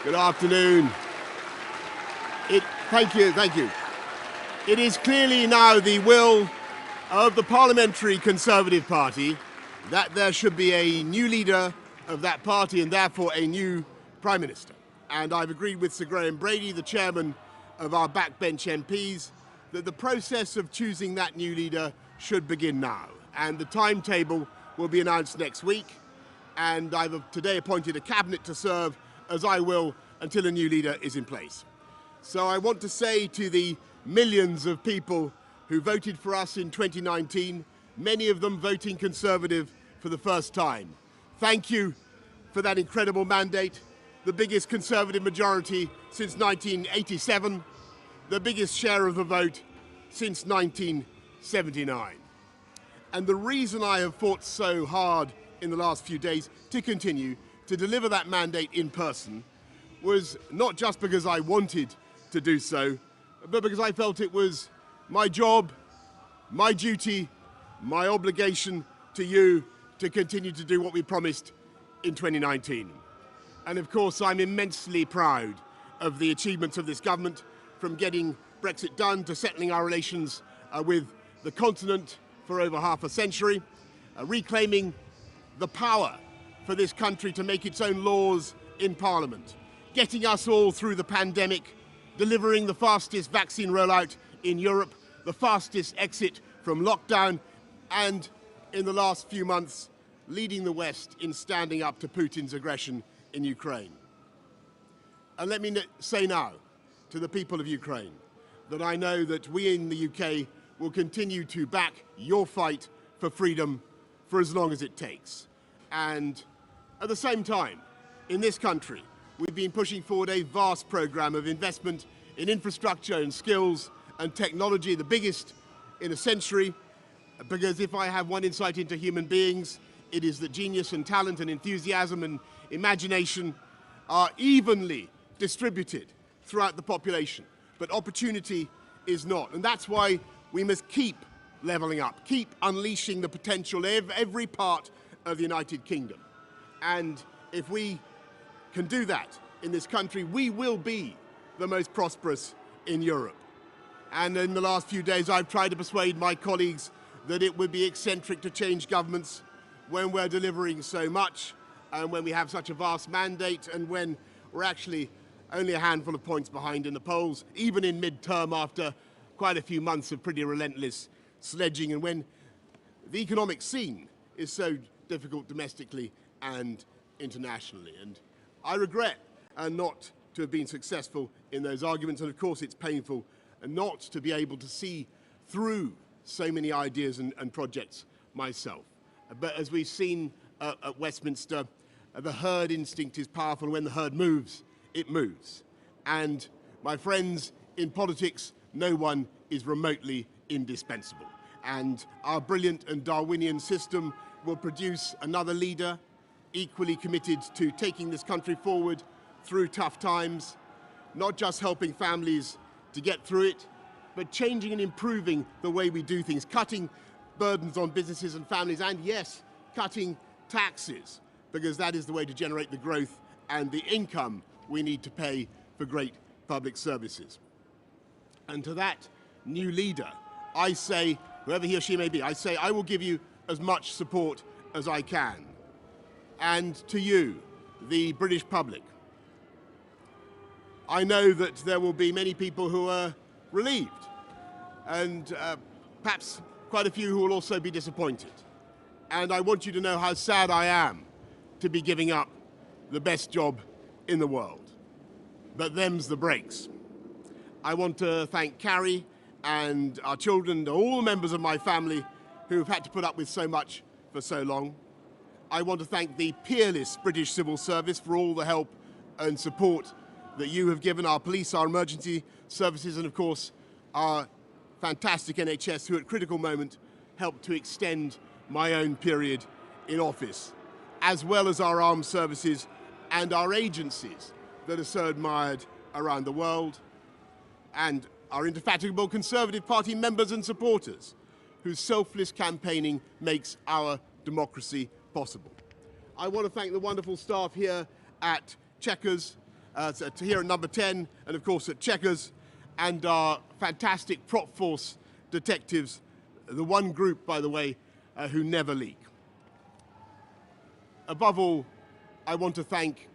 Good afternoon. Thank you. It is clearly now the will of the Parliamentary Conservative Party that there should be a new leader of that party and therefore a new Prime Minister. And I've agreed with Sir Graham Brady, the chairman of our backbench MPs, that the process of choosing that new leader should begin now. And the timetable will be announced next week. And I've today appointed a cabinet to serve, as I will, until a new leader is in place. So I want to say to the millions of people who voted for us in 2019, many of them voting Conservative for the first time, thank you for that incredible mandate, the biggest Conservative majority since 1987, the biggest share of the vote since 1979. And the reason I have fought so hard in the last few days to continue to deliver that mandate in person was not just because I wanted to do so, but because I felt it was my job, my duty, my obligation to you to continue to do what we promised in 2019. And of course, I'm immensely proud of the achievements of this government, from getting Brexit done to settling our relations with the continent for over half a century, reclaiming the power for this country to make its own laws in Parliament, getting us all through the pandemic, delivering the fastest vaccine rollout in Europe, the fastest exit from lockdown, and in the last few months, leading the West in standing up to Putin's aggression in Ukraine. And let me say now to the people of Ukraine that I know that we in the UK will continue to back your fight for freedom for as long as it takes. And at the same time, in this country, we've been pushing forward a vast programme of investment in infrastructure and skills and technology, the biggest in a century, because if I have one insight into human beings, it is that genius and talent and enthusiasm and imagination are evenly distributed throughout the population, but opportunity is not. And that's why we must keep levelling up, keep unleashing the potential of every part of the United Kingdom. And if we can do that in this country, we will be the most prosperous in Europe. And in the last few days, I've tried to persuade my colleagues that it would be eccentric to change governments when we're delivering so much, and when we have such a vast mandate, and when we're actually only a handful of points behind in the polls, even in mid-term after quite a few months of pretty relentless sledging, and when the economic scene is so difficult domestically and internationally. And I regret not to have been successful in those arguments, and of course it's painful not to be able to see through so many ideas and projects myself. But as we've seen at Westminster, the herd instinct is powerful. When the herd moves, it moves. And my friends, in politics, no one is remotely indispensable. And our brilliant and Darwinian system will produce another leader equally committed to taking this country forward through tough times, not just helping families to get through it, but changing and improving the way we do things, cutting burdens on businesses and families, and yes, cutting taxes, because that is the way to generate the growth and the income we need to pay for great public services. And to that new leader, I say, whoever he or she may be, I say I will give you as much support as I can. And to you, the British public, I know that there will be many people who are relieved, and perhaps quite a few who will also be disappointed. And I want you to know how sad I am to be giving up the best job in the world. But them's the breaks. I want to thank Carrie and our children and all the members of my family who have had to put up with so much for so long. I want to thank the peerless British civil service for all the help and support that you have given our police, our emergency services, and of course our fantastic NHS, who at critical moment helped to extend my own period in office, as well as our armed services and our agencies that are so admired around the world, and our indefatigable Conservative Party members and supporters, whose selfless campaigning makes our democracy possible. I want to thank the wonderful staff here at Chequers, here at number 10, and of course at Checkers, and our fantastic prop force detectives, the one group, by the way, who never leak. Above all, I want to thank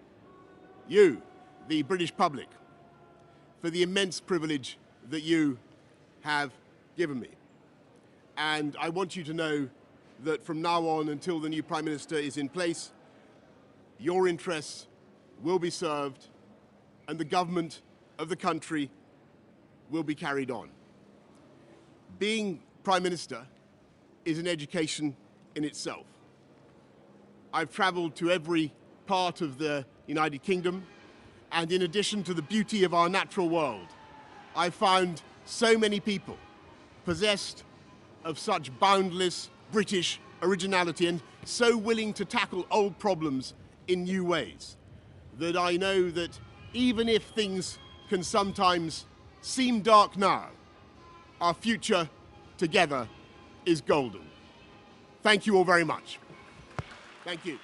you, the British public, for the immense privilege that you have given me. And I want you to know that from now on, until the new Prime Minister is in place, your interests will be served and the government of the country will be carried on. Being Prime Minister is an education in itself. I've travelled to every part of the United Kingdom, and in addition to the beauty of our natural world, I've found so many people possessed of such boundless British originality and so willing to tackle old problems in new ways that I know that even if things can sometimes seem dark now, our future together is golden. Thank you all very much. Thank you.